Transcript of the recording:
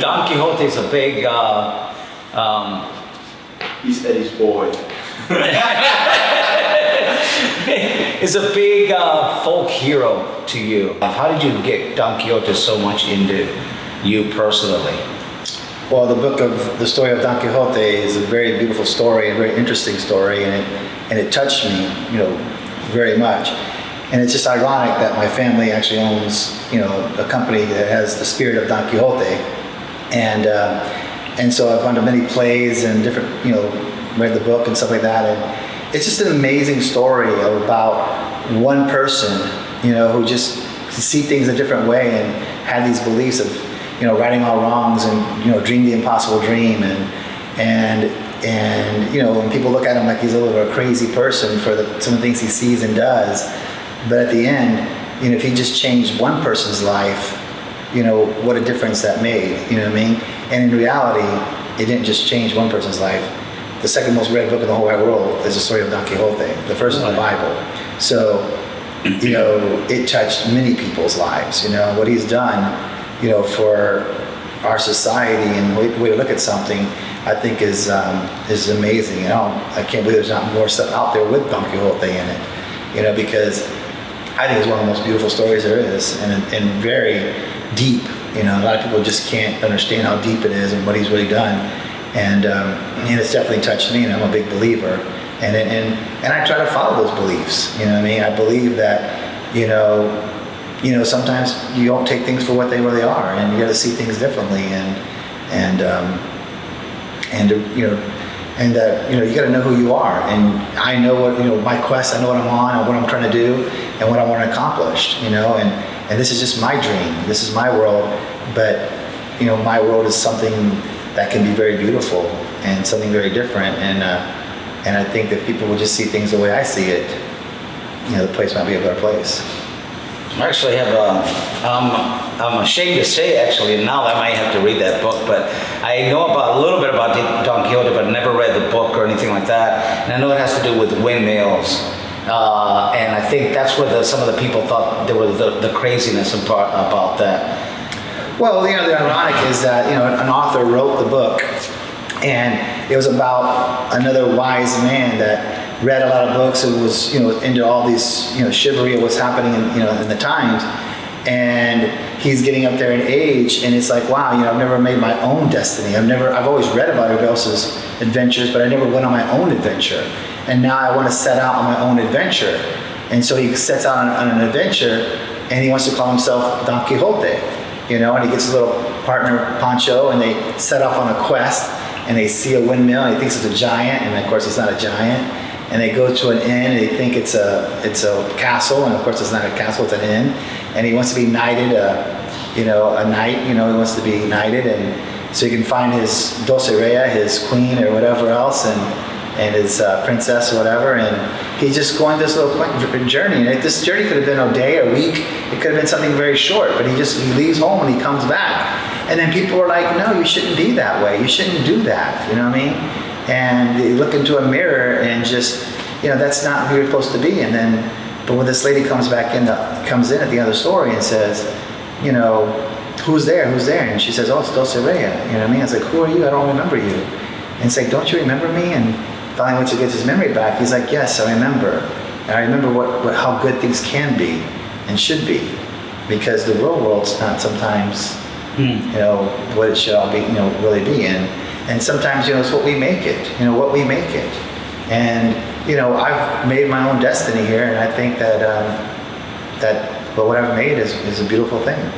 Don Quixote is a big, He's Eddie's boy. is a big folk hero to you. How did you get Don Quixote so much into you personally? Well, the story of Don Quixote is a very beautiful story, a very interesting story, and it touched me, very much. And it's just ironic that my family actually owns, a company that has the spirit of Don Quixote, and so I've gone to many plays and different, read the book and stuff like that, and it's just an amazing story about one person, who just see things a different way and had these beliefs of, righting all wrongs and, dream the impossible dream, and when people look at him like he's a little bit of a crazy person for some of the things he sees and does, but at the end, if he just changed one person's life, what a difference that made, you know what I mean? And in reality, it didn't just change one person's life. The second most read book in the whole wide world is the story of Don Quixote, the first in the Bible. So, it touched many people's lives, what he's done, for our society and the way to look at something, I think is amazing. I can't believe there's not more stuff out there with Don Quixote in it, because I think it's one of the most beautiful stories there is, and very deep. A lot of people just can't understand how deep it is and what he's really done, and it's definitely touched me, and I'm a big believer, and I try to follow those beliefs. I believe that sometimes you don't take things for what they really are, and you got to see things differently, and you got to know who you are, and I know what my quest. I know what I'm on and what I'm trying to do and what I want to accomplish. And this is just my dream. This is my world, but my world is something that can be very beautiful and something very different. And I think that people will just see things the way I see it. The place might be a better place. I actually have I'm ashamed to say actually, now I might have to read that book, but I know a little bit about Don Quixote, but never read the book or anything like that. And I know it has to do with windmills. And I think that's where some of the people thought there was the craziness about that. Well, the ironic is that, an author wrote the book, and it was about another wise man that read a lot of books and was, into all these, chivalry of what's happening in the times. And he's getting up there in age, and it's like, wow, I've never made my own destiny. I've always read about everybody else's adventures, but I never went on my own adventure. And now I want to set out on my own adventure. And so he sets out on an adventure, and he wants to call himself Don Quixote, and he gets his little partner Pancho, and they set off on a quest, and they see a windmill, and he thinks it's a giant, and of course it's not a giant. And they go to an inn, and they think it's a castle, and of course it's not a castle, it's an inn. And he wants to be knighted, a knight, he wants to be knighted, and so he can find his Dulcinea, his queen or whatever else, and his princess or whatever, and he's just going this little journey. And this journey could have been a day, a week, it could have been something very short, but he leaves home and he comes back. And then people are like, no, you shouldn't be that way, you shouldn't do that, you know what I mean? And they look into a mirror and just, that's not who you're supposed to be. And then, but when this lady comes in at the end of the story and says, who's there? And she says, oh, it's Dulcinea. You know what I mean? It's like, who are you? I don't remember you. And it's like, don't you remember me? And finally, once he gets his memory back, he's like, yes, I remember. And I remember how good things can be and should be, because the real world's not sometimes, what it should all be, really be. And sometimes, it's what we make it, And, I've made my own destiny here, and I think that what I've made is a beautiful thing,